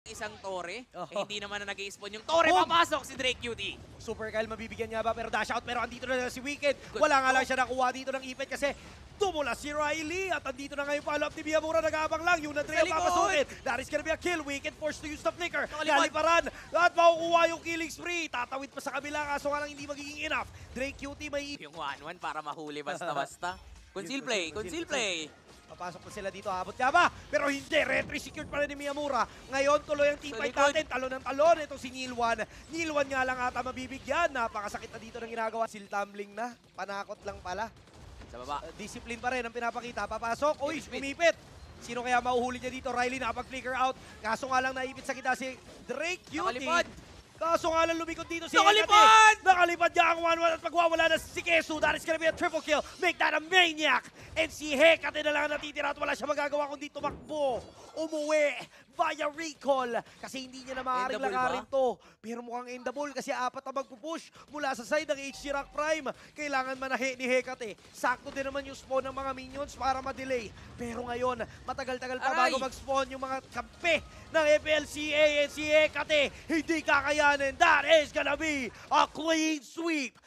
isang Torre. Oh. Hindi naman na nag-i-spawn yung Torre. Boom! Papasok si Drake Cutie. Super Kyle, mabibigyan niya ba? Pero dash out, pero andito na si Wicked. Wala nga lang siya nakuha dito ng ipit kasi tumula si Riley. At andito na ngayon follow-up ni Miyamura. Nag-aabang lang. Yung Nadrea Sa likod! papasukin. That is gonna be a kill. Wicked forced to use the flicker. Nakalipad. Naliparan. At makukuha yung killing spree. Tatawid pa sa kabila. Kaso nga lang hindi magiging enough. Drake Cutie may Yung 1-1 para mahuli basta-basta. Conceal play, conceal play. Papasok na sila dito, abot nga ba? Pero hindi, retry secured pa rin ni Miyamura. Ngayon, tuloy ang team Sa fight likod. natin. Talon ng talon. Ito si Nilwan. Nilwan nga lang ata mabibigyan. Napakasakit na dito ng ginagawa. Seal tumbling na. Panakot lang pala. Sa baba. Discipline pa rin ang pinapakita. Papasok. Uy, Speed. umipit. Sino kaya mahuhuli niya dito? Riley nakapag-flicker out. Kaso nga lang naipit sa kita si Drake Cutie. Nakalipad. Kaso nga lang lumikod dito si Nakalipad! Hecate. Nakalipad niya ang 1-1 at magwawala na si Kesu. That is gonna be a triple kill. Make that a maniac. And si Hecate na lang natitira at wala siya magagawa kundi tumakbo. Umuwi via recall. Kasi hindi niya na maaaring Endable lakarin to. Pero mukhang endable kasi apat na magpupush mula sa side ng HG Rock Prime. Kailangan manahe ni Hecate. Sakto din naman yung spawn ng mga minions para ma-delay. Pero ngayon, matagal-tagal pa Aray! bago mag-spawn yung mga kampe ng FLCA and si Hecate. Hindi kakayanin. That is gonna be a clean sweep